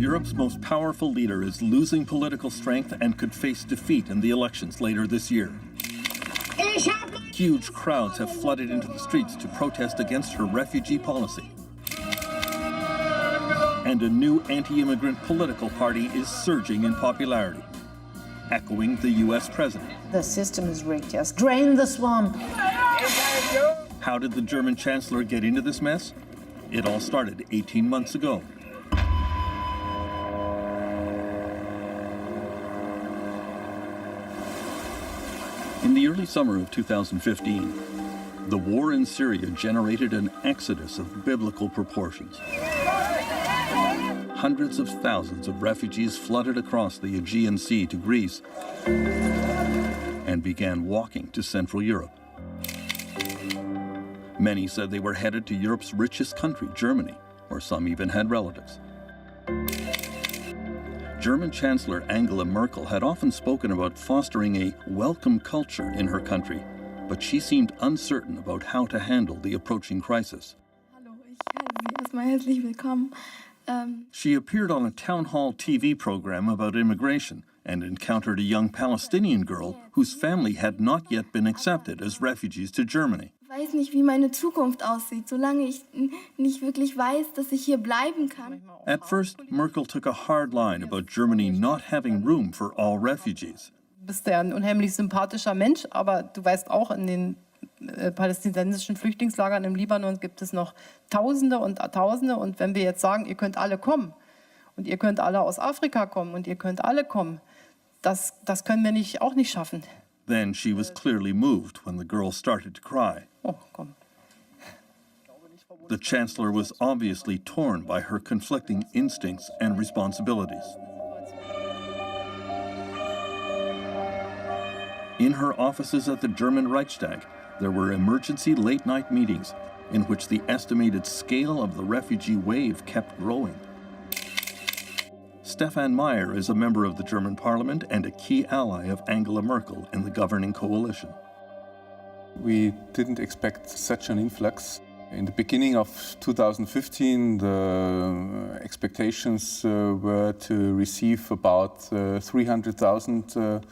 Europe's most powerful leader is losing political strength and could face defeat in the elections later this year. Huge crowds have flooded into the streets to protest against her refugee policy. And a new anti-immigrant political party is surging in popularity, echoing the US president. The system is rigged, yes. Drain the swamp. How did the German chancellor get into this mess? It all started 18 months ago. In the early summer of 2015, the war in Syria generated an exodus of biblical proportions. Hundreds of thousands of refugees flooded across the Aegean Sea to Greece and began walking to Central Europe. Many said they were headed to Europe's richest country, Germany, where some even had relatives. German Chancellor Angela Merkel had often spoken about fostering a welcome culture in her country, but she seemed uncertain about how to handle the approaching crisis. Hallo, ich heiße Sie erstmal herzlich willkommen. She appeared on a town hall TV program about immigration and encountered a young Palestinian girl whose family had not yet been accepted as refugees to Germany. Ich weiß nicht, wie meine Zukunft aussieht, solange ich nicht wirklich weiß, dass ich hier bleiben kann. At first, Merkel took a hard line about Germany not having room for all refugees. Du bist ja ein unheimlich sympathischer Mensch, aber du weißt auch, in den palästinensischen Flüchtlingslagern im Libanon gibt es noch Tausende und Tausende. Und wenn wir jetzt sagen, ihr könnt alle kommen und ihr könnt alle aus Afrika kommen und ihr könnt alle kommen, das können wir auch nicht schaffen. Then she was clearly moved when the girl started to cry. Oh, komm. The chancellor was obviously torn by her conflicting instincts and responsibilities. In her offices at the German Reichstag, there were emergency late-night meetings in which the estimated scale of the refugee wave kept growing. Stefan Meyer is a member of the German parliament and a key ally of Angela Merkel in the governing coalition. We didn't expect such an influx. In the beginning of 2015, the expectations were to receive about 300,000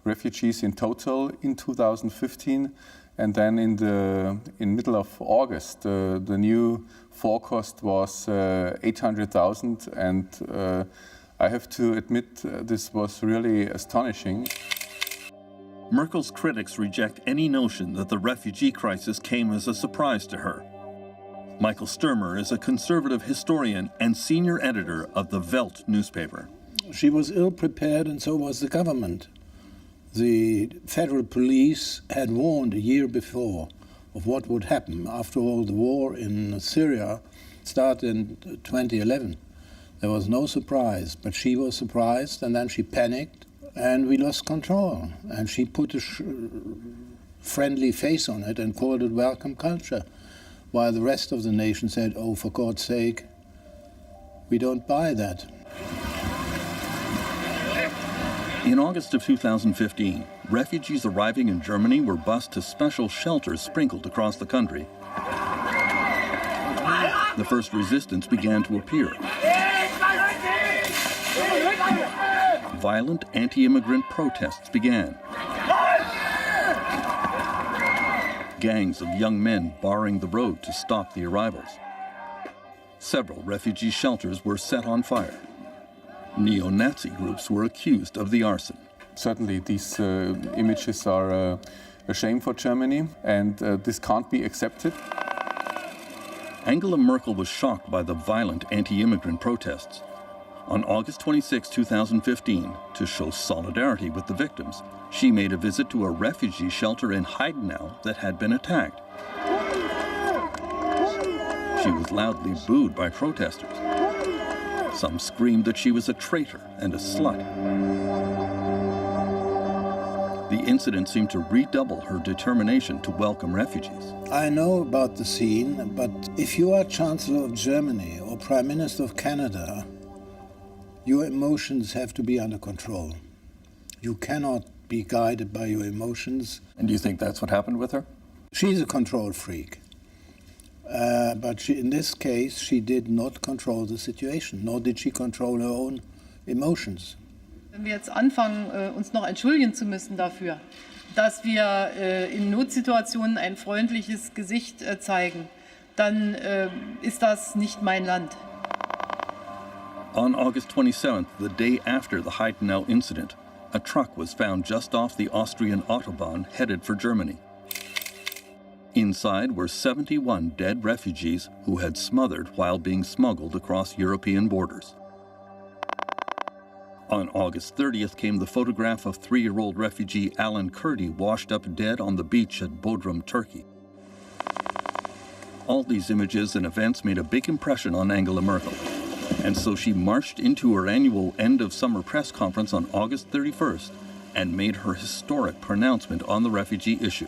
refugees in total in 2015. And then in middle of August, the new forecast was 800,000. And I have to admit, this was really astonishing. Merkel's critics reject any notion that the refugee crisis came as a surprise to her. Michael Sturmer is a conservative historian and senior editor of the Welt newspaper. She was ill-prepared, and so was the government. The federal police had warned a year before of what would happen. After all, the war in Syria started in 2011. There was no surprise, but she was surprised, and then she panicked, and we lost control. And she put a friendly face on it and called it welcome culture, while the rest of the nation said, oh, for God's sake, we don't buy that. In August of 2015, refugees arriving in Germany were bused to special shelters sprinkled across the country. The first resistance began to appear. Violent anti-immigrant protests began. Gangs of young men barring the road to stop the arrivals. Several refugee shelters were set on fire. Neo-Nazi groups were accused of the arson. Certainly these images are a shame for Germany, and this can't be accepted. Angela Merkel was shocked by the violent anti-immigrant protests. On August 26, 2015, to show solidarity with the victims, she made a visit to a refugee shelter in Heidenau that had been attacked. She was loudly booed by protesters. Some screamed that she was a traitor and a slut. The incident seemed to redouble her determination to welcome refugees. I know about the scene, but if you are Chancellor of Germany or Prime Minister of Canada, your emotions have to be under control. You cannot be guided by your emotions. And do you think that's what happened with her? She's a control freak. But in this case, she did not control the situation, nor did she control her own emotions. Wenn wir jetzt anfangen, uns noch entschuldigen zu müssen dafür, dass wir in Notsituationen ein freundliches Gesicht zeigen, dann ist das nicht mein Land. On August 27th, the day after the Heidenau incident, a truck was found just off the Austrian Autobahn headed for Germany. Inside were 71 dead refugees who had smothered while being smuggled across European borders. On August 30th came the photograph of 3-year-old refugee Alan Kurdi washed up dead on the beach at Bodrum, Turkey. All these images and events made a big impression on Angela Merkel, and so she marched into her annual end-of-summer press conference on August 31st and made her historic pronouncement on the refugee issue.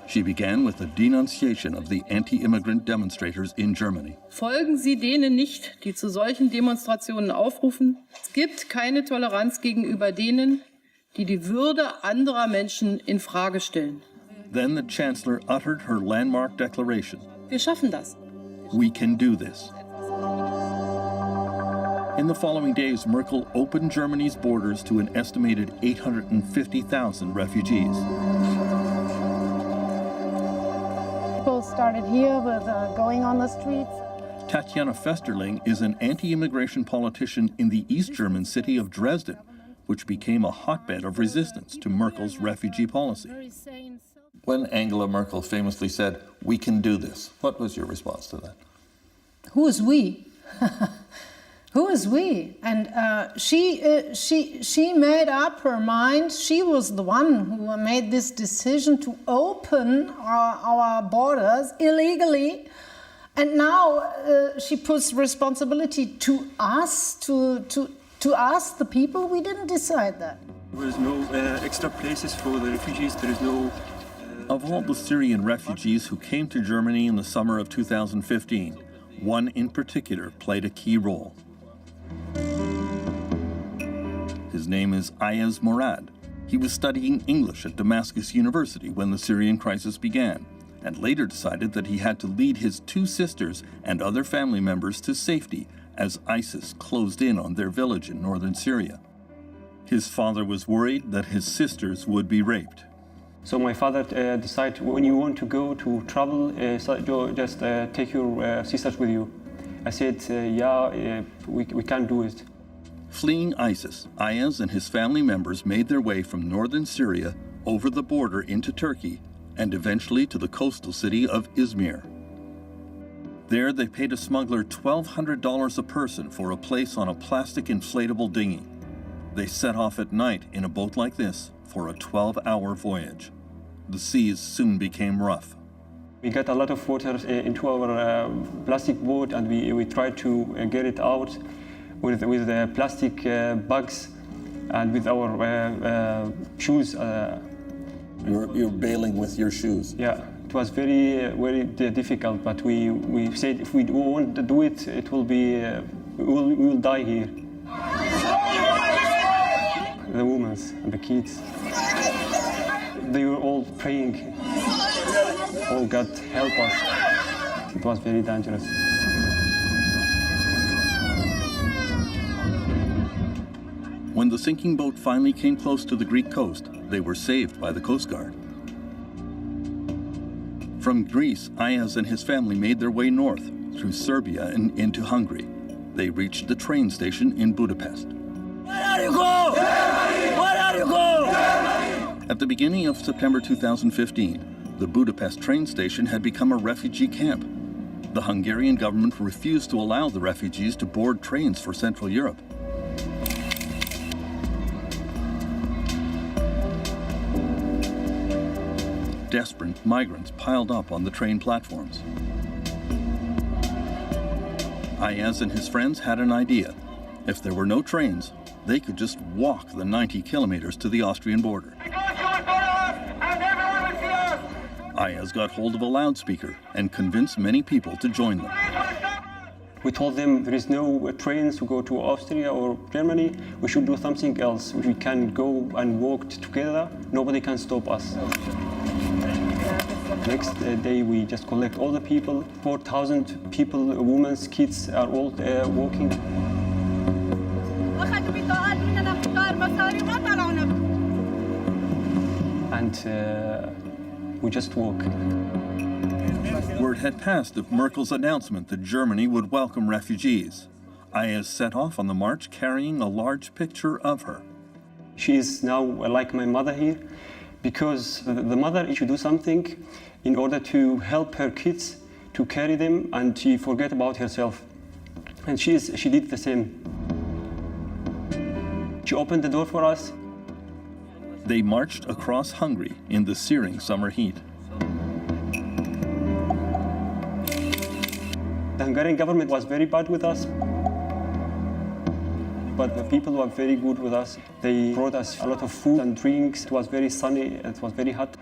She began with a denunciation of the anti-immigrant demonstrators in Germany. Folgen Sie denen nicht, die zu solchen Demonstrationen aufrufen. Es gibt keine Toleranz gegenüber denen, die die Würde anderer Menschen in Frage stellen. Then the Chancellor uttered her landmark declaration. Wir schaffen das. We can do this. In the following days, Merkel opened Germany's borders to an estimated 850,000 refugees. People started here with going on the streets. Tatjana Festerling is an anti-immigration politician in the East German city of Dresden, which became a hotbed of resistance to Merkel's refugee policy. When Angela Merkel famously said, "We can do this," what was your response to that? Who is we? Who is we? And she made up her mind. She was the one who made this decision to open our borders illegally. And now she puts responsibility to us, to ask the people. We didn't decide that. There is no extra places for the refugees. There is no... Of all the Syrian refugees who came to Germany in the summer of 2015, one in particular played a key role. His name is Ayaz Morad. He was studying English at Damascus University when the Syrian crisis began, and later decided that he had to lead his 2 sisters and other family members to safety as ISIS closed in on their village in northern Syria. His father was worried that his sisters would be raped. So my father decided, when you want to go to travel, just take your sisters with you. I said, we can do it. Fleeing ISIS, Ayaz and his family members made their way from northern Syria over the border into Turkey and eventually to the coastal city of Izmir. There they paid a smuggler $1,200 a person for a place on a plastic inflatable dinghy. They set off at night in a boat like this for a 12-hour voyage. The seas soon became rough. We got a lot of water into our plastic boat, and we tried to get it out with the plastic bags and with our shoes. You're bailing with your shoes. Yeah, it was very difficult, but we said if we won't do it, it will be we will die here. The women and the kids, they were all praying, "Oh God, help us." It was very dangerous. When the sinking boat finally came close to the Greek coast, they were saved by the Coast Guard. From Greece, Ayaz and his family made their way north through Serbia and into Hungary. They reached the train station in Budapest. Where are you going? Where are you going? At the beginning of September 2015, the Budapest train station had become a refugee camp. The Hungarian government refused to allow the refugees to board trains for Central Europe. Desperate migrants piled up on the train platforms. Ayaz and his friends had an idea. If there were no trains, they could just walk the 90 kilometers to the Austrian border. Ayaz got hold of a loudspeaker and convinced many people to join them. We told them there is no trains to go to Austria or Germany. We should do something else. We can go and walk together. Nobody can stop us. Next day, we just collect all the people. 4,000 people, women, kids are all walking. And we just walk. Word had passed of Merkel's announcement that Germany would welcome refugees. Ayaz set off on the march carrying a large picture of her. She is now like my mother here, because the mother should do something in order to help her kids to carry them, and she forget about herself. And she did the same. She opened the door for us. They marched across Hungary in the searing summer heat. The Hungarian government was very bad with us, but the people were very good with us. They brought us a lot of food and drinks. It was very sunny, it was very hot.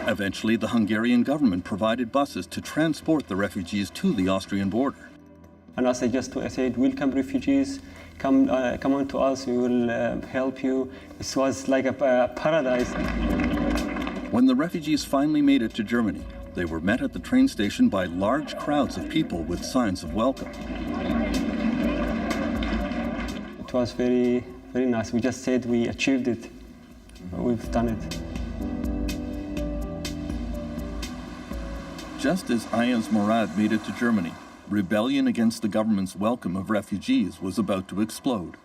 Eventually, the Hungarian government provided buses to transport the refugees to the Austrian border. And as I said, welcome refugees, come on to us, we will help you. This was like a paradise. When the refugees finally made it to Germany, they were met at the train station by large crowds of people with signs of welcome. It was very, very nice. We just said we achieved it. We've done it. Just as Ayaz Murad made it to Germany, rebellion against the government's welcome of refugees was about to explode.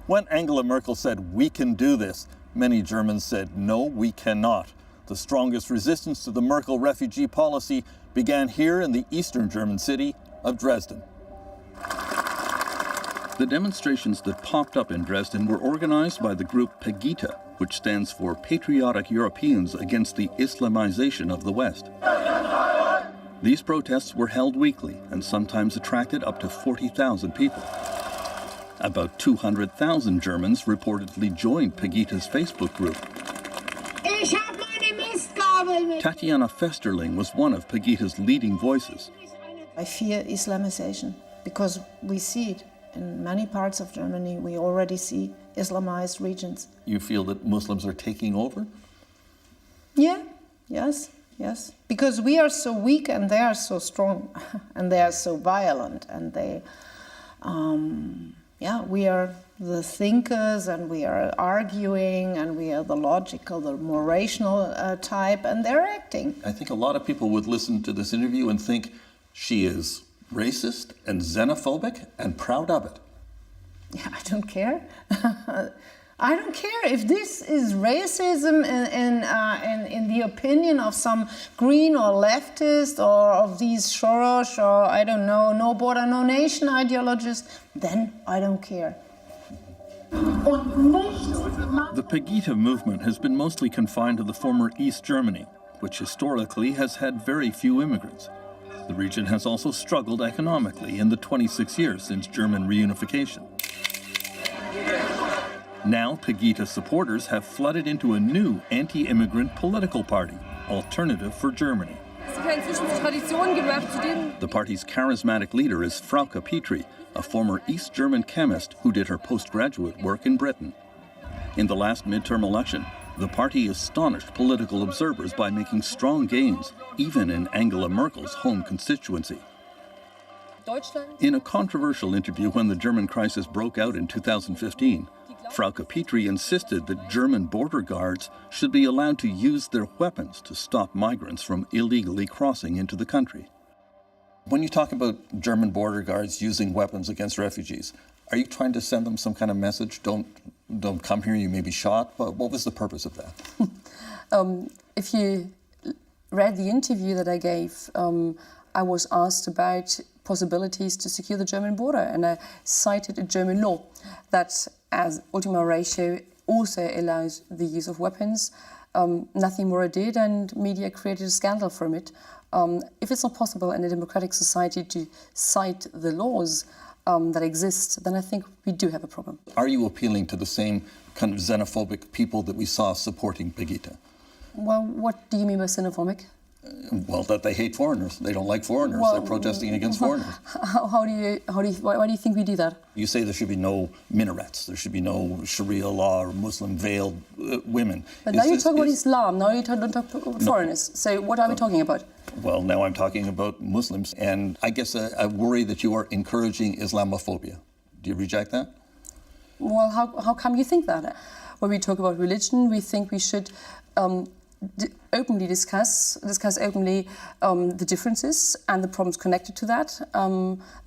When Angela Merkel said, "We can do this," many Germans said, "No, we cannot." The strongest resistance to the Merkel refugee policy began here in the eastern German city of Dresden. The demonstrations that popped up in Dresden were organized by the group Pegida, which stands for Patriotic Europeans Against the Islamization of the West. These protests were held weekly and sometimes attracted up to 40,000 people. About 200,000 Germans reportedly joined Pegida's Facebook group. Tatiana Festerling was one of Pegida's leading voices. I fear Islamization because we see it in many parts of Germany. We already see Islamized regions. You feel that Muslims are taking over? Yes. Because we are so weak and they are so strong and they are so violent and we are the thinkers and we are arguing and we are the logical, the more rational type, and they're acting. I think a lot of people would listen to this interview and think she is racist and xenophobic and proud of it. Yeah, I don't care. I don't care if this is racism in the opinion of some green or leftist or of these Soros or I don't know, no border, no nation ideologists, then I don't care. The Pegida movement has been mostly confined to the former East Germany, which historically has had very few immigrants. The region has also struggled economically in the 26 years since German reunification. Now, Pegida supporters have flooded into a new anti-immigrant political party, Alternative for Germany. The party's charismatic leader is Frauke Petry, a former East German chemist who did her postgraduate work in Britain. In the last midterm election, the party astonished political observers by making strong gains, even in Angela Merkel's home constituency. In a controversial interview when the German crisis broke out in 2015, Frauke Petry insisted that German border guards should be allowed to use their weapons to stop migrants from illegally crossing into the country. When you talk about German border guards using weapons against refugees, are you trying to send them some kind of message? Don't come here, you may be shot? What was the purpose of that? If you read the interview that I gave, I was asked about possibilities to secure the German border, and I cited a German law that, as ultima ratio, also allows the use of weapons. Nothing more I did, and media created a scandal from it. If it's not possible in a democratic society to cite the laws that exist, then I think we do have a problem. Are you appealing to the same kind of xenophobic people that we saw supporting Pegida? Well, what do you mean by xenophobic? Well, that they hate foreigners. They don't like foreigners. Well, They're protesting against foreigners. Why do you think we do that? You say there should be no minarets. There should be no Sharia law or Muslim veiled women. But now you talk about Islam. Now you don't talk about foreigners. So what are we talking about? Well, now I'm talking about Muslims, and I guess I worry that you are encouraging Islamophobia. Do you reject that? Well, how come you think that? When we talk about religion, we think we should openly discuss openly the differences and the problems connected to that.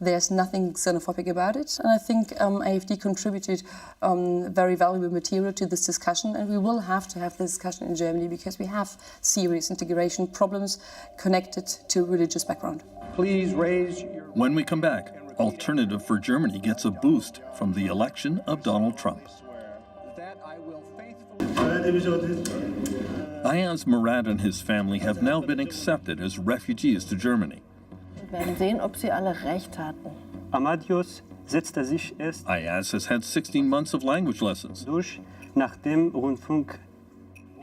There's nothing xenophobic about it, and I think AfD contributed very valuable material to this discussion, and we will have to have this discussion in Germany because we have serious integration problems connected to religious background. Please raise your... When we come back, Alternative for Germany gets a boost from the election of Donald Trump. Ayaz Murad and his family have now been accepted as refugees to Germany. Wir werden sehen, ob sie alle recht hatten. Amadius setzte sich erst Ayaz has had 16 months of language lessons. durch nach dem Rundfunk.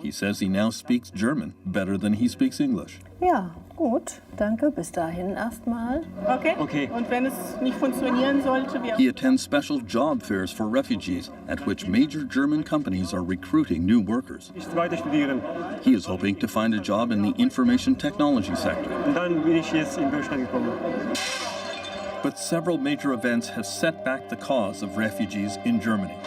He says he now speaks German better than he speaks English. Ja, gut, danke. Bis dahin erstmal. Okay. Und wenn es nicht funktionieren sollte, He attends special job fairs for refugees at which major German companies are recruiting new workers. Nicht weiter studieren. He is hoping to find a job in the information technology sector. Und dann bin ich jetzt in Deutschland gekommen. But several major events have set back the cause of refugees in Germany.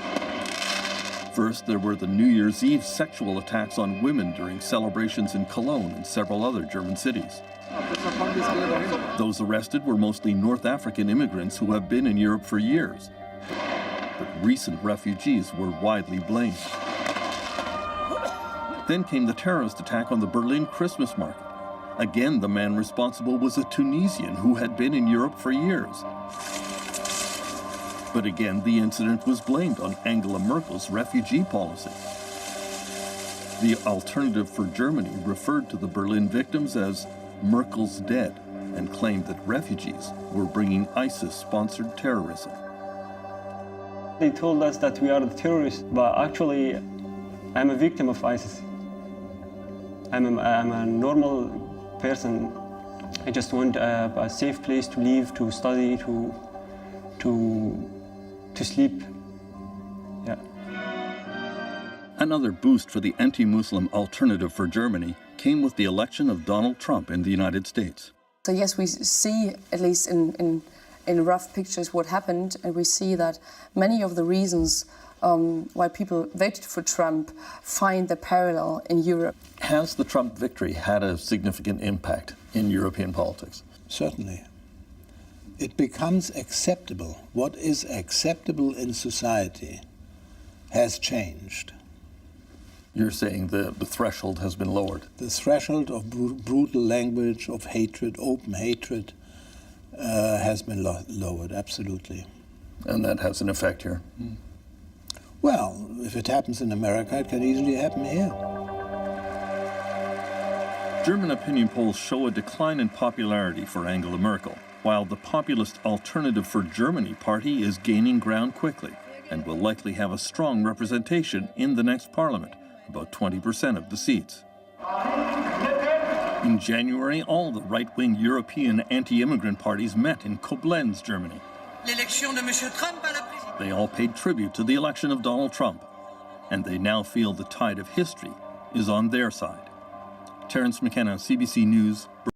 First, there were the New Year's Eve sexual attacks on women during celebrations in Cologne and several other German cities. Those arrested were mostly North African immigrants who have been in Europe for years. But recent refugees were widely blamed. Then came the terrorist attack on the Berlin Christmas market. Again, the man responsible was a Tunisian who had been in Europe for years. But again, the incident was blamed on Angela Merkel's refugee policy. The Alternative for Germany referred to the Berlin victims as Merkel's dead and claimed that refugees were bringing ISIS-sponsored terrorism. They told us that we are the terrorists, but actually I'm a victim of ISIS. I'm a normal person. I just want a safe place to live, to study, to sleep. Yeah. Another boost for the anti-Muslim Alternative for Germany came with the election of Donald Trump in the United States. So yes, we see, at least in rough pictures, what happened, and we see that many of the reasons why people voted for Trump find the parallel in Europe. Has the Trump victory had a significant impact in European politics? Certainly. It becomes acceptable. What is acceptable in society has changed. You're saying the threshold has been lowered? The threshold of brutal language, of hatred, open hatred, has been lowered, absolutely. And that has an effect here? Well, if it happens in America, it can easily happen here. German opinion polls show a decline in popularity for Angela Merkel, while the populist Alternative for Germany party is gaining ground quickly and will likely have a strong representation in the next parliament, about 20% of the seats. In January, all the right-wing European anti-immigrant parties met in Koblenz, Germany. They all paid tribute to the election of Donald Trump, and they now feel the tide of history is on their side. Terence McKenna, CBC News.